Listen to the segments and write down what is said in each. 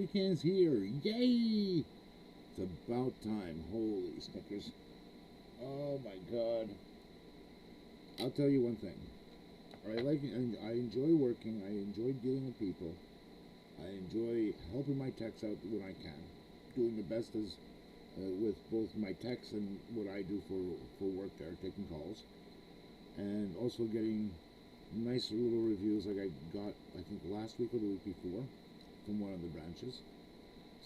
weekend's here. Yay! It's about time. Holy Snickers. Oh my god. I'll tell you one thing. I enjoy working. I enjoy dealing with people. I enjoy helping my techs out when I can. Doing the best as with both my techs and what I do for work there, taking calls. And also getting nice little reviews like I got, I think, last week or the week before from one of the branches.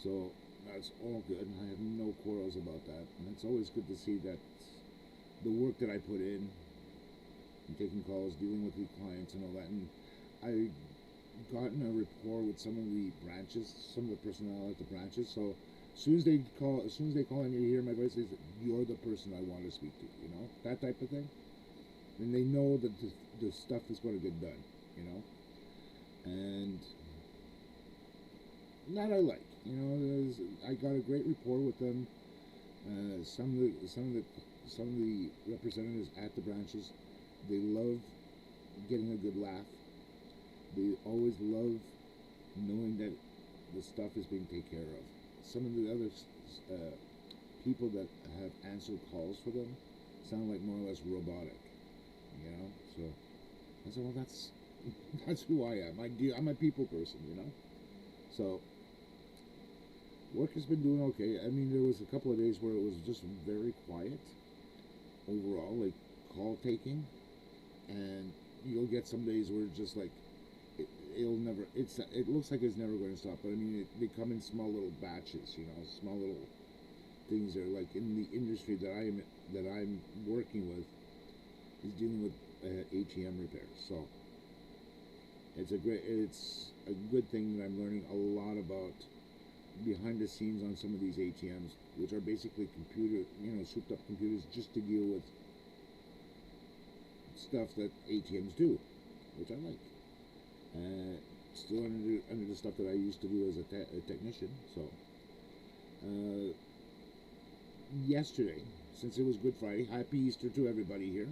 So that's all good. I have no quarrels about that. And it's always good to see that the work that I put in, taking calls, dealing with the clients and all that. And I gotten a rapport with some of the branches, some of the personnel at the branches. So as soon as they call and you hear my voice, is you're the person I want to speak to. You know, that type of thing. And they know that the stuff is going to get done. You know, and that I like. You know, I got a great rapport with them. Some of the representatives at the branches, they love getting a good laugh. They always love knowing that the stuff is being taken care of. Some of the other people that have answered calls for them sound like more or less robotic, you know. So I said, well, that's who I am. I'm a people person, you know. So work has been doing okay. I mean, there was a couple of days where it was just very quiet overall, like call taking, and you'll get some days where it's just like it'll never. It looks like it's never going to stop. But I mean, they come in small little batches, you know, small little things. That are like in the industry that I'm working with is dealing with ATM repairs. So it's a good thing that I'm learning a lot about behind the scenes on some of these ATMs, which are basically souped up computers just to deal with stuff that ATMs do, which I like. Still under the stuff that I used to do as a technician. So yesterday, since it was Good Friday, Happy Easter to everybody here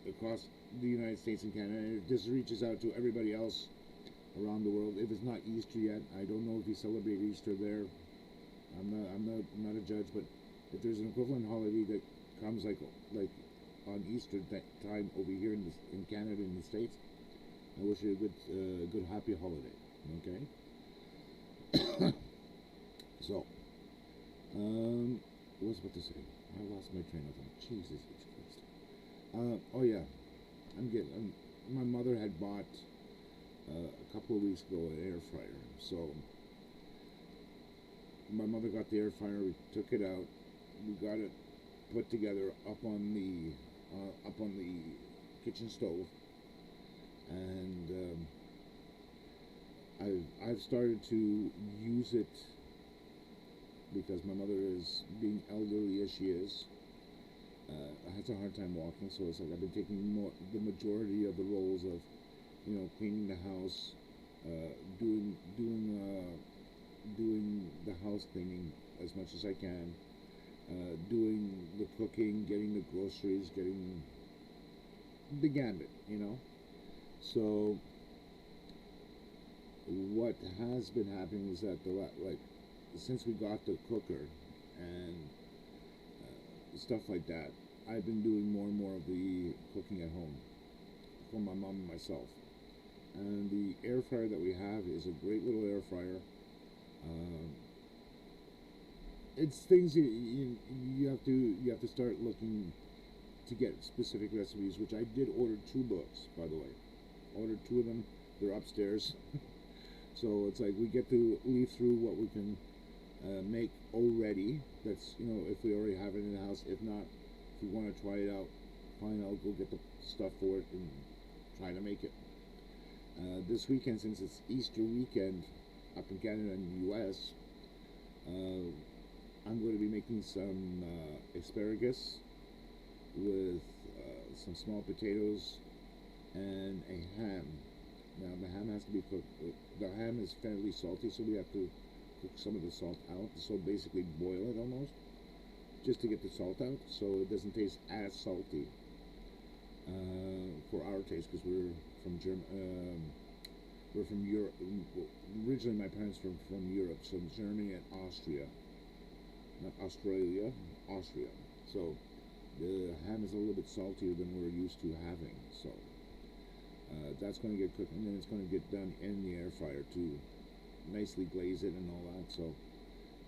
across the United States and Canada. This reaches out to everybody else around the world. If it's not Easter yet, I don't know if you celebrate Easter there. I'm not a judge, but if there's an equivalent holiday that comes like on Easter time over here in Canada and the States, I wish you a good happy holiday. Okay. So, what was I about to say? I lost my train of thought. Jesus Christ. Oh yeah, my mother had bought a couple of weeks ago an air fryer. So my mother got the air fryer. We took it out. We got it put together up on the kitchen stove, and I've started to use it because my mother is being elderly as she is. Has a hard time walking, so it's like I've been taking the majority of the roles of, cleaning the house, doing the house cleaning as much as I can, doing the cooking, getting the groceries, getting the gambit, So what has been happening is that since we got the cooker and stuff like that, I've been doing more and more of the cooking at home for my mom and myself. And the air fryer that we have is a great little air fryer. It's things you have to start looking to get specific recipes, which I did order 2 books, by the way. Ordered 2 of them. They're upstairs. So it's like we get to leaf through what we can make already. That's, if we already have it in the house. If not, if we want to try it out, fine, I'll go get the stuff for it and try to make it. This weekend, since it's Easter weekend up in Canada and the US, I'm going to be making some asparagus with some small potatoes and a ham. Now the ham has to be cooked. The ham is fairly salty, so we have to cook some of the salt out. So basically boil it almost, just to get the salt out, so it doesn't taste as salty for our taste, because we're We're from Europe. Originally, my parents were from Europe, so Germany and Austria, not Australia, Austria. So the ham is a little bit saltier than we're used to having. So that's going to get cooked, and then it's going to get done in the air fryer to nicely glaze it and all that. So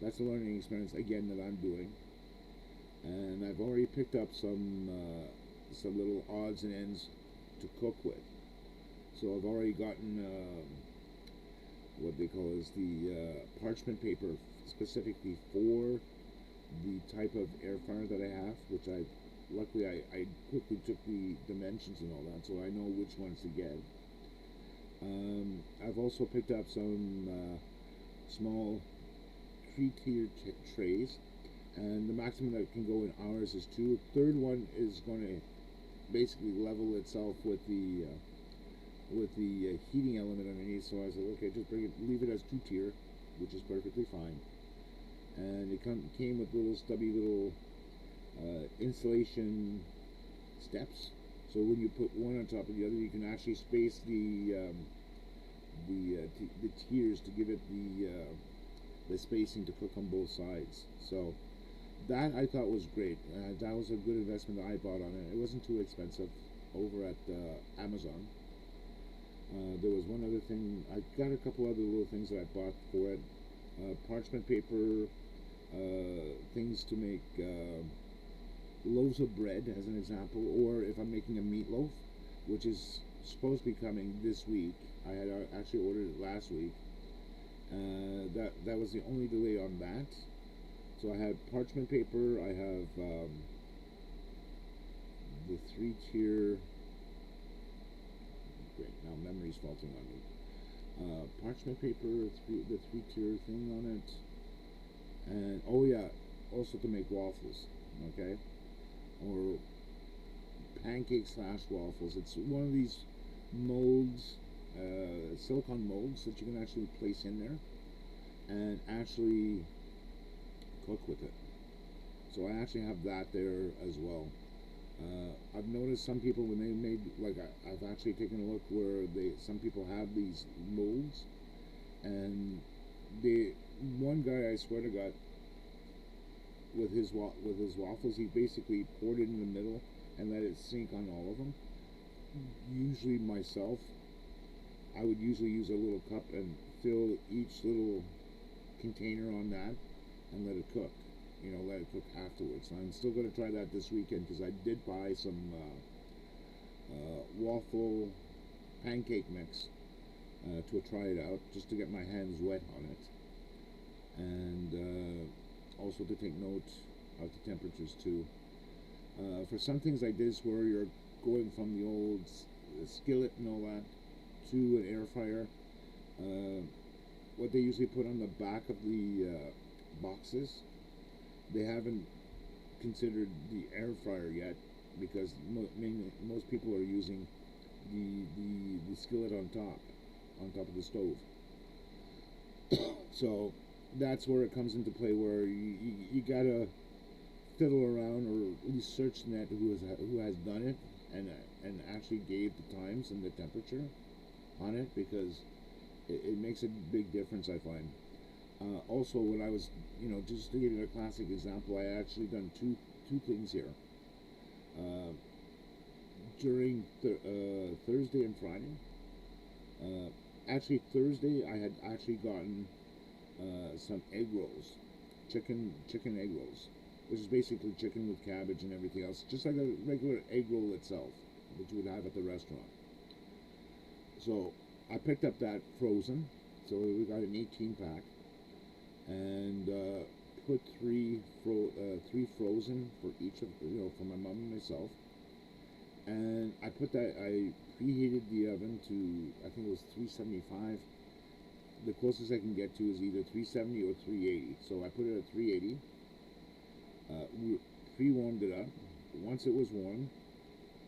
that's a learning experience again that I'm doing, and I've already picked up some little odds and ends to cook with. So I've already gotten what they call is the parchment paper specifically for the type of air fryer that I have, which I quickly took the dimensions and all that, so I know which ones to get. I've also picked up some small three-tier trays, and the maximum that can go in ours is two. Third one is going to basically level itself with the heating element underneath. So I said, okay, just leave it as two-tier, which is perfectly fine. And it came with little stubby little insulation steps. So when you put one on top of the other, you can actually space the tiers to give it the spacing to cook on both sides. So that I thought was great. That was a good investment that I bought on it. It wasn't too expensive over at Amazon. There was one other thing. I got a couple other little things that I bought for it. Parchment paper, things to make loaves of bread, as an example, or if I'm making a meatloaf, which is supposed to be coming this week. I had actually ordered it last week. That was the only delay on that. So I had parchment paper. I have the three-tier. Great, now memory's faulting on me. Parchment paper, the three-tier thing on it, and oh yeah, also to make waffles, okay, or pancakes / waffles. It's one of these molds, silicone molds that you can actually place in there and actually cook with it. So I actually have that there as well. I've noticed some people when they made, like I've actually taken a look where some people have these molds, and one guy, I swear to God, with his waffles, he basically poured it in the middle and let it sink on all of them. Usually myself, I would usually use a little cup and fill each little container on that and let it cook. Let it cook afterwards. I'm still going to try that this weekend because I did buy some waffle pancake mix to try it out, just to get my hands wet on it, and also to take note of the temperatures too. For some things like this, where you're going from the old skillet and all that to an air fryer, what they usually put on the back of the boxes, they haven't considered the air fryer yet, because most people are using the skillet on top of the stove. So that's where it comes into play, where you gotta fiddle around, or at least search the net who has done it and actually gave the times and the temperature on it, because it makes a big difference, I find. Also, when I was, just to give you a classic example, I actually done two things here. During Thursday and Friday. Actually, Thursday I had actually gotten some egg rolls, chicken egg rolls, which is basically chicken with cabbage and everything else, just like a regular egg roll itself that you would have at the restaurant. So I picked up that frozen, so we got an 18-pack, and put three frozen for each of for my mom and myself. And I preheated the oven to, I think it was 375. The closest I can get to is either 370 or 380. So I put it at 380. We pre-warmed it up. Once it was warm,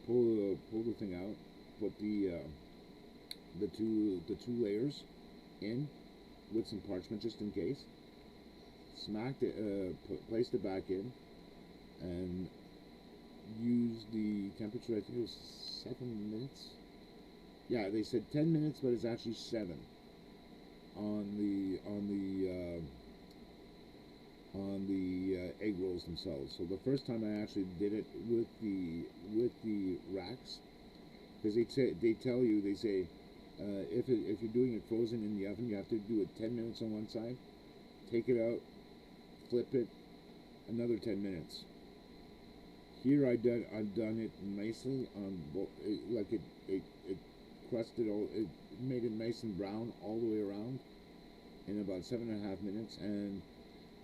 pull the thing out. Put the two layers in with some parchment just in case. Smacked it, placed it back in, and used the temperature. I think it was 7 minutes. Yeah, they said 10 minutes, but it's actually 7 on the egg rolls themselves. So the first time I actually did it with the racks, because they tell you, they say, if you're doing it frozen in the oven, you have to do it 10 minutes on one side, take it out, flip it, another 10 minutes. Here I've done it nicely on like it crusted all, it made it nice and brown all the way around in about 7.5 minutes, and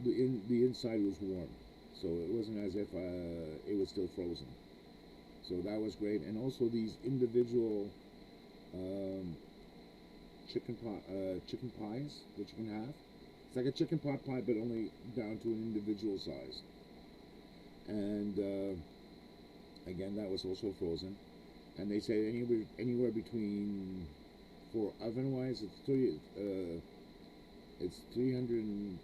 the inside was warm, so it wasn't as if it was still frozen. So that was great, and also these individual um, chicken pies that you can have. It's like a chicken pot pie, but only down to an individual size. And again, that was also frozen. And they say anywhere between, for oven wise, it's 300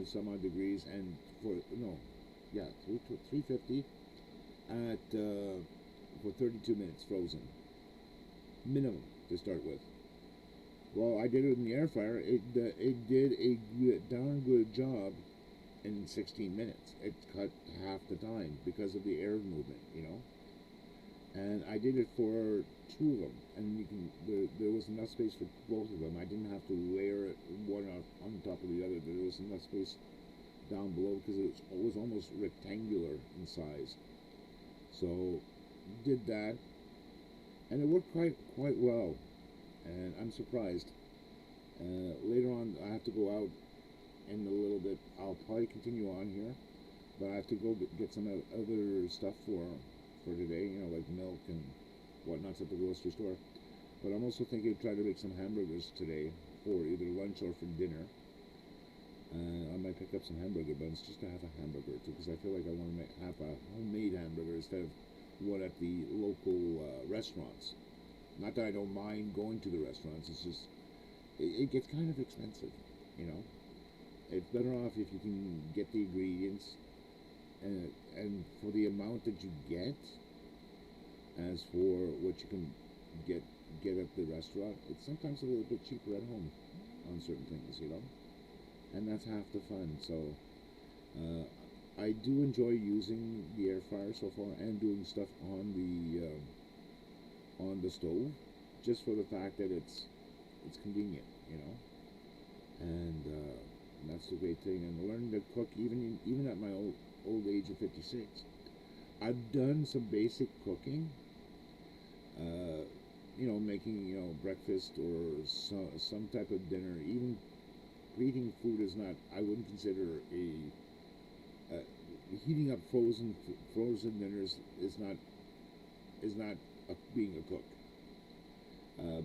some odd degrees, and for no, yeah, 350 at for 32 minutes frozen minimum to start with. Well, I did it in the air fryer. It did a darn good job in 16 minutes. It cut half the time because of the air movement, And I did it for two of them, and there was enough space for both of them. I didn't have to layer it one on top of the other. There was enough space down below because it was almost rectangular in size. So did that, and it worked quite well. And I'm surprised. Later on, I have to go out in a little bit. I'll probably continue on here, but I have to go get some other stuff for today. Like milk and whatnots at the grocery store. But I'm also thinking of trying to make some hamburgers today for either lunch or for dinner. I might pick up some hamburger buns just to have a hamburger too, because I feel like I want to have a homemade hamburger instead of what at the local restaurants. Not that I don't mind going to the restaurants. It's just it gets kind of expensive, you know. It's better off if you can get the ingredients and for the amount that you get, as for what you can get at the restaurant. It's sometimes a little bit cheaper at home on certain things, and that's half the fun. So I do enjoy using the air fryer so far and doing stuff on the stove, just for the fact that it's convenient, and that's the great thing. And learning to cook even at my old age of 56. I've done some basic cooking, making breakfast or some type of dinner. Even preheating food is not. I wouldn't consider uh, heating up frozen dinners is not being a cook.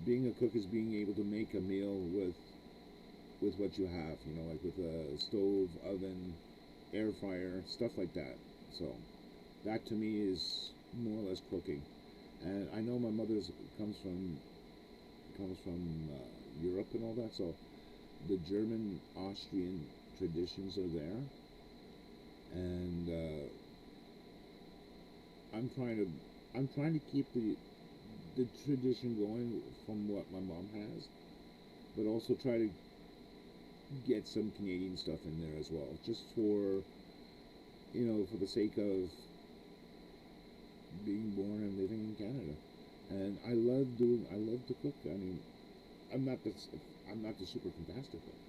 Being a cook is being able to make a meal with what you have, like with a stove, oven, air fryer, stuff like that. So that to me is more or less cooking. And I know my mother's comes from Europe and all that, so the German Austrian traditions are there, and I'm trying to keep the tradition going from what my mom has, but also try to get some Canadian stuff in there as well, just for the sake of being born and living in Canada. And I love to cook. I mean, I'm not the I'm not the super fantastic cook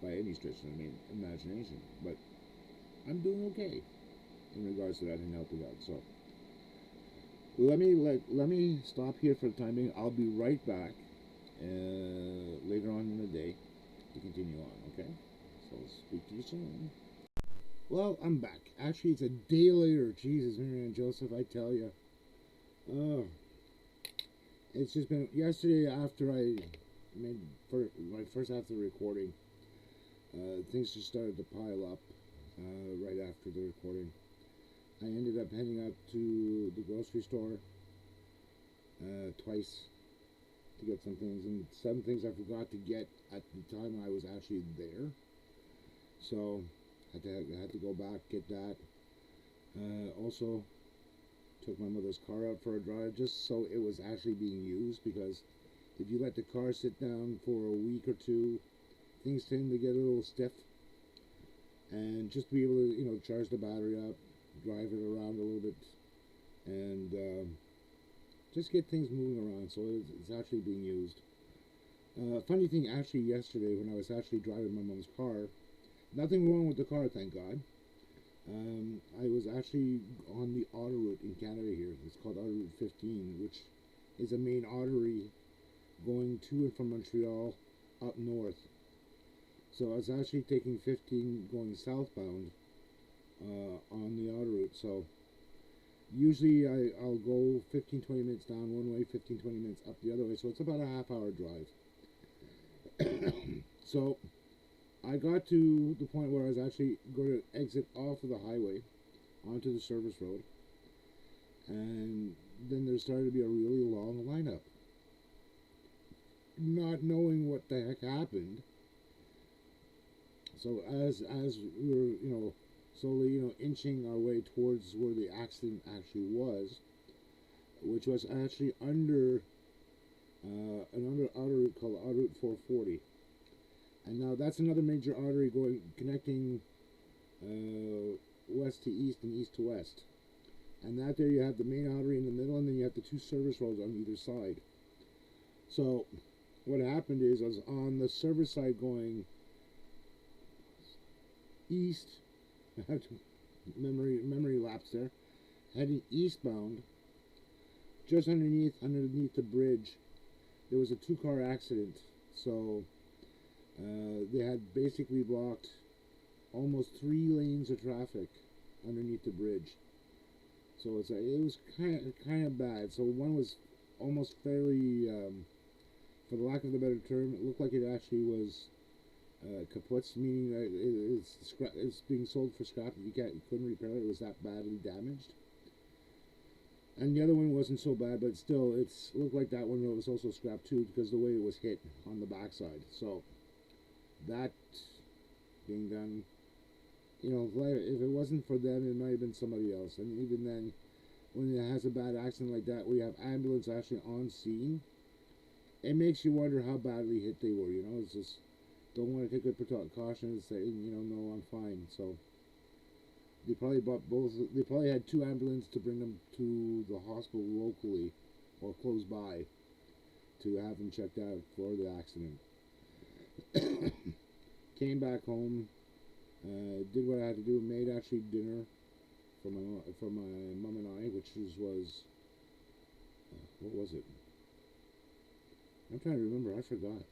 by any stretch of imagination, but I'm doing okay in regards to that and helping out. So let me stop here for the time being. I'll be right back later on in the day to continue on. Okay, so I'll speak to you soon. Well, I'm back. Actually, it's a day later. Jesus, Mary and Joseph, I tell you. Oh, it's just been yesterday after I made my first half of the recording. Things just started to pile up right after the recording. I ended up heading out to the grocery store twice to get some things, and some things I forgot to get at the time I was actually there. So I had to go back, get that. Also, took my mother's car out for a drive just so it was actually being used, because if you let the car sit down for a week or two, things tend to get a little stiff. And just to be able to, charge the battery up, drive it around a little bit, and just get things moving around. So it's actually being used. Funny thing, actually, yesterday when I was actually driving my mom's car, nothing wrong with the car, thank God. I was actually on the autoroute in Canada here. It's called Autoroute 15, which is a main artery going to and from Montreal up north. So I was actually taking 15 going southbound on the autoroute. So usually I'll go 15-20 minutes down one way, 15-20 minutes up the other way. So it's about a half-hour drive. So I got to the point where I was actually going to exit off of the highway onto the service road. And then there started to be a really long lineup. Not knowing what the heck happened. So as we were, slowly, inching our way towards where the accident actually was, which was actually under another artery called Autoroute 440. And now that's another major artery connecting west to east and east to west. And that there you have the main artery in the middle, and then you have the two service roads on either side. So what happened is I was on the service side going east. I have to memory lapse there. Heading eastbound, just underneath the bridge, there was a two-car accident. So they had basically blocked almost 3 lanes of traffic underneath the bridge. So it was kind of bad. So one was almost fairly, for the lack of a better term, it looked like it actually was kaput, meaning that it's being sold for scrap. You couldn't repair it. It was that badly damaged. And the other one wasn't so bad, but still, it looked like that one was also scrapped too, because the way it was hit on the backside. So that being done, if it wasn't for them, it might have been somebody else. And even then, when it has a bad accident like that, where you have ambulance actually on scene, it makes you wonder how badly hit they were. It's just don't want to take good precaution and say, no, I'm fine. So they probably they probably had 2 ambulances to bring them to the hospital locally or close by to have them checked out for the accident. Came back home, did what I had to do, made actually dinner for my mom and I, which was what was it? I'm trying to remember. I forgot.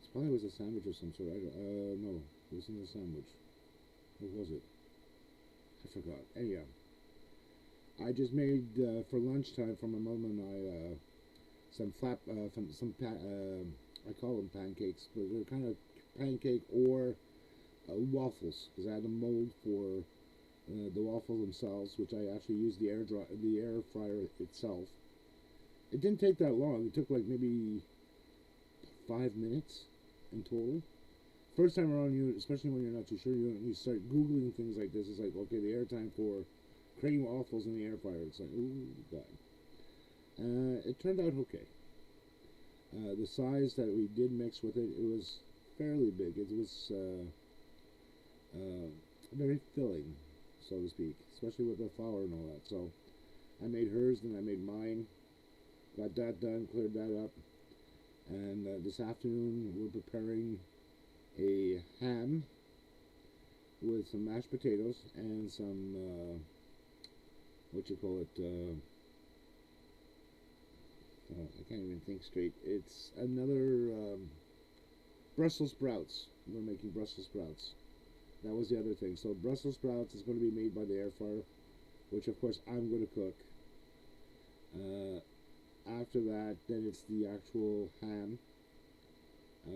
It probably was a sandwich of some sort. No, it wasn't a sandwich. What was it? I forgot. Anyhow, I just made for lunchtime for my mom and I some I call them pancakes, but they're kind of pancake or waffles, because I had a mold for the waffles themselves, which I actually used the air fryer itself. It didn't take that long. It took like maybe 5 minutes in total. First time around, especially when you're not too sure, you start googling things like this. It's like, okay, the airtime for creating waffles in the air fryer. It's like, ooh, God. It turned out okay. The size that we did mix with it was fairly big. It was very filling, so to speak, especially with the flour and all that. So I made hers, then I made mine. Got that done, cleared that up, and this afternoon we're preparing a ham with some mashed potatoes and some I can't even think straight. It's another Brussels sprouts. We're making Brussels sprouts. That was the other thing. So Brussels sprouts is going to be made by the air fryer, which of course I'm going to cook. After that, then it's the actual ham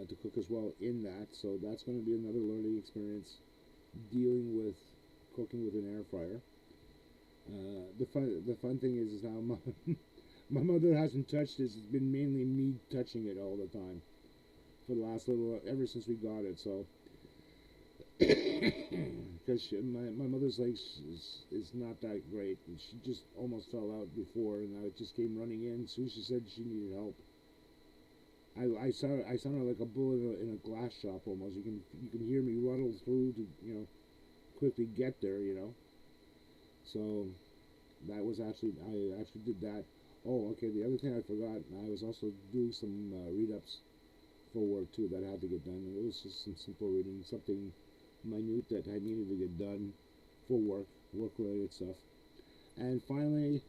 to cook as well in that. So that's going to be another learning experience, dealing with cooking with an air fryer. The fun thing is now my mother hasn't touched this. It's been mainly me touching it all the time for the last ever since we got it. So because my mother's legs is not that great, and she just almost fell out before, and I just came running in. As soon as she said she needed help, I sounded like a bull in a glass shop almost. You can hear me rattle through to quickly get there. So that was actually I actually did that. Oh, okay. The other thing I forgot, I was also doing some read ups for work too that I had to get done. And it was just some simple reading, something minute that I needed to get done for work related stuff. And finally,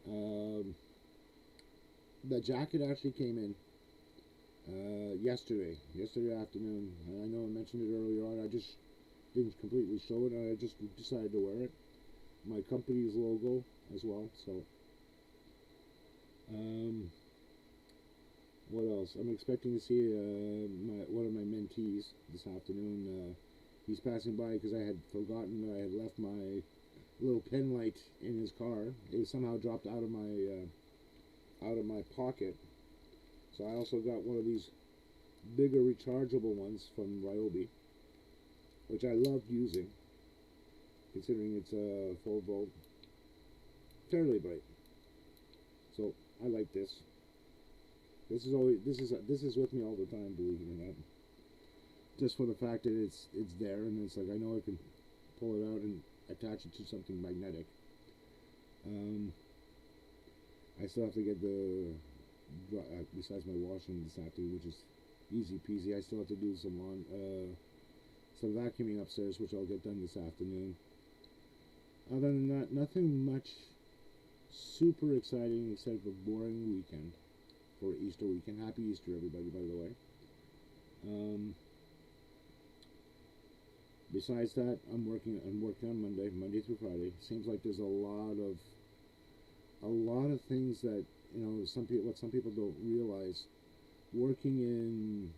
um, the jacket actually came in yesterday afternoon. And I know I mentioned it earlier on. I just didn't completely show it. I just decided to wear it. My company's logo as well. So, um, what else? I'm expecting to see one of my mentees this afternoon. He's passing by because I had forgotten that I had left my little pen light in his car. It somehow dropped out of my pocket. So I also got one of these bigger rechargeable ones from Ryobi, which I loved using, considering it's a 4 volt, fairly bright. So I like this. This is with me all the time, believe it or not. Just for the fact that it's there, and it's like I know I can pull it out and attach it to something magnetic. Um, I still have to get besides my washing this afternoon, which is easy peasy. I still have to do some vacuuming upstairs, which I'll get done this afternoon. Other than that, nothing much super exciting except a boring weekend for Easter weekend. Happy Easter, everybody, by the way. Um, Besides that, I'm working on Monday through Friday. Seems like there's a lot of things that what some people don't realize. Working in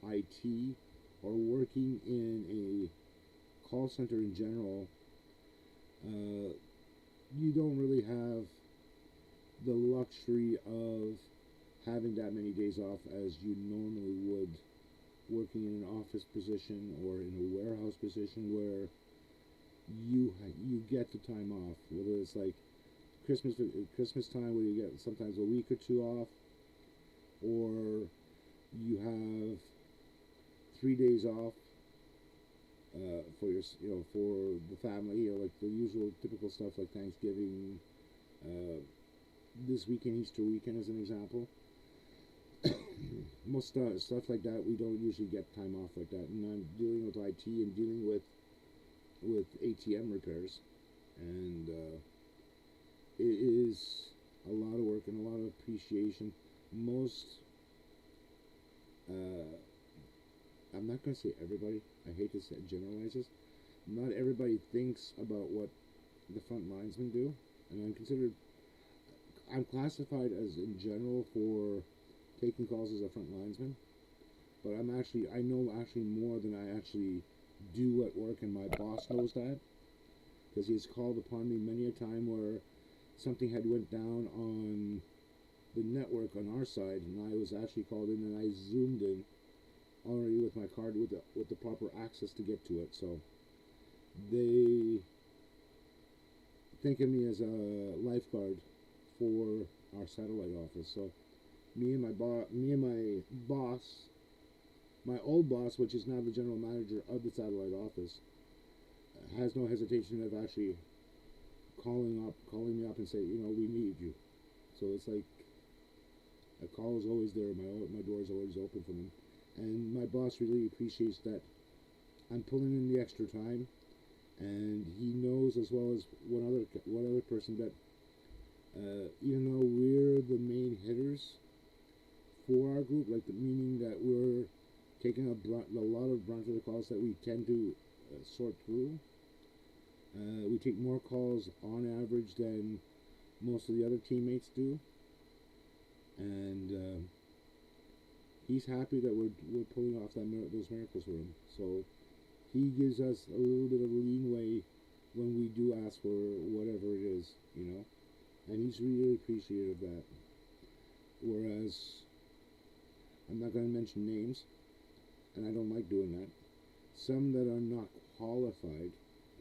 IT or working in a call center in general, you don't really have the luxury of having that many days off as you normally would working in an office position or in a warehouse position where you get the time off, whether it's like Christmas time where you get sometimes a week or two off, or you have 3 days off for for the family, or like the usual typical stuff like Thanksgiving, uh, this weekend, Easter weekend as an example. Most stuff like that, we don't usually get time off like that. And I'm dealing with IT and dealing with ATM repairs, and it is a lot of work and a lot of appreciation. Most, uh, I'm not going to say everybody. I hate to say generalizes. Not everybody thinks about what the front linesmen do, and I'm classified as in general for taking calls as a front linesman, but I know actually more than I actually do at work, and my boss knows that because he's called upon me many a time where something had went down on the network on our side, and I was actually called in, and I zoomed in already with my card with the proper access to get to it. So they think of me as a lifeguard for our satellite office. So me and my boss, my old boss, which is now the general manager of the satellite office, has no hesitation of actually calling me up and say, we need you. So it's like a call is always there. My door is always open for them, and my boss really appreciates that I'm pulling in the extra time, and he knows as well as one other person that even though we're the main hitters for our group, like meaning that we're taking a lot of brunt of the calls that we tend to sort through. We take more calls on average than most of the other teammates do, and he's happy that we're pulling off those miracles for him. So he gives us a little bit of leeway when we do ask for whatever it is, and he's really appreciative of that. Whereas I'm not going to mention names, and I don't like doing that. some that are not qualified,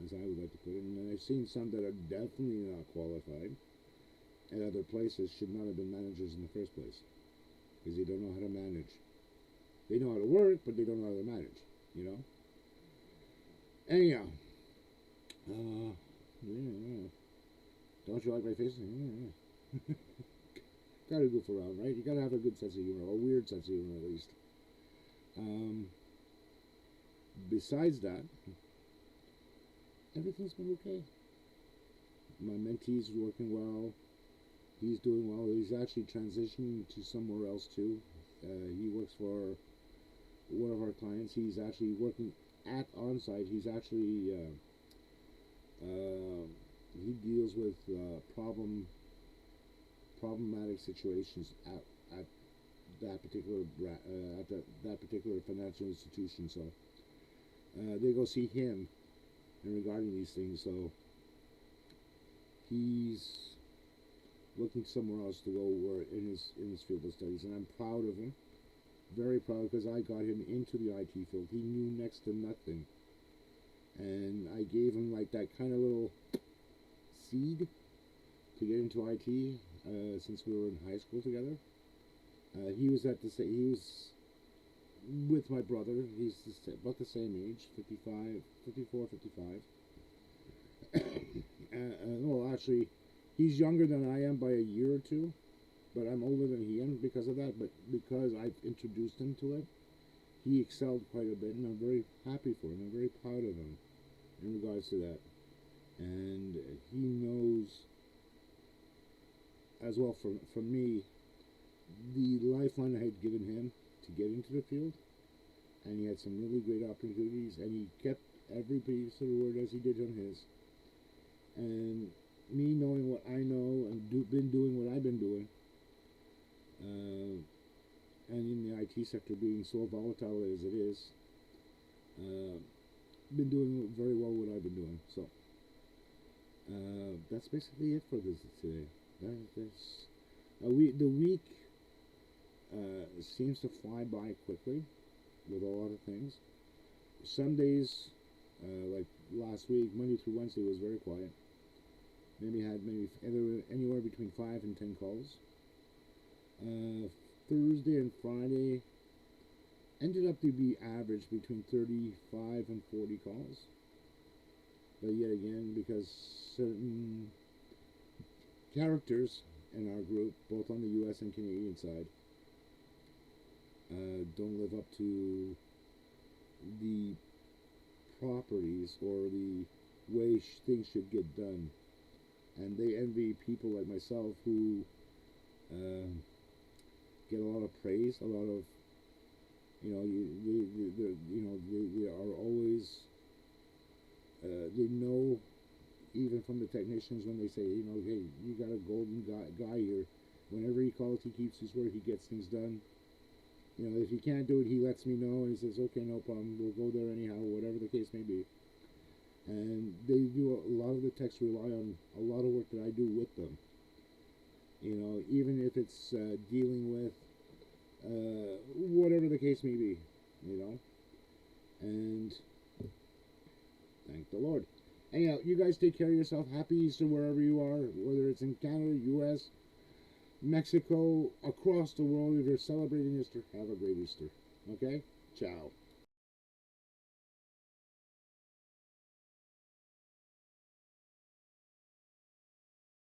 as I would like to put it, and then I've seen some that are definitely not qualified at other places should not have been managers in the first place because they don't know how to manage. They know how to work, but they don't know how to manage. You know. Anyhow, yeah. Don't you like my face? Yeah. Gotta goof around, right? You gotta have a good sense of humor, or a weird sense of humor at least. Um, Besides that, everything's been okay. My mentee's working well. He's doing well. He's actually transitioning to somewhere else too. He works for one of our clients. He's actually working at on-site. He's actually he deals with problematic situations at that particular that particular financial institution. So they go see him and regarding these things. So he's looking somewhere else to go work in his field of studies, and I'm proud of him. Very proud because I got him into the IT field. He knew next to nothing, and I gave him like that kind of little seed to get into IT since we were in high school together. He was he was with my brother. He's about the same age, 55, 54, 55. Well, actually, he's younger than I am by a year or two, but I'm older than he am because of that. But because I've introduced him to it, he excelled quite a bit, and I'm very happy for him. I'm very proud of him in regards to that. And he knows as well from me the lifeline I had given him to get into the field, and he had some really great opportunities, and he kept every piece of the word as he did on his. And me knowing what I know and been doing what I've been doing, and in the IT sector being so volatile as it is, been doing very well what I've been doing. So that's basically it for this today. The week seems to fly by quickly with a lot of things. Some days, like last week, Monday through Wednesday was very quiet. Maybe had anywhere between 5 and 10 calls. Thursday and Friday ended up to be average between 35 and 40 calls. But yet again, because certain characters in our group, both on the U.S. and Canadian side, don't live up to the properties or the way things should get done, and they envy people like myself who get a lot of praise, a lot of they are always they know, even from the technicians, when they say, hey, you got a golden guy here. Whenever he calls, he keeps his word. He gets things done. If he can't do it, he lets me know, and he says, okay, no problem, we'll go there anyhow, whatever the case may be. And they do a lot of the techs rely on a lot of work that I do with them. Even if it's dealing with whatever the case may be, and thank the Lord. Anyhow, you guys take care of yourself. Happy Easter wherever you are, whether it's in Canada, U.S., Mexico, across the world. If you're celebrating Easter, have a great Easter. Okay? Ciao.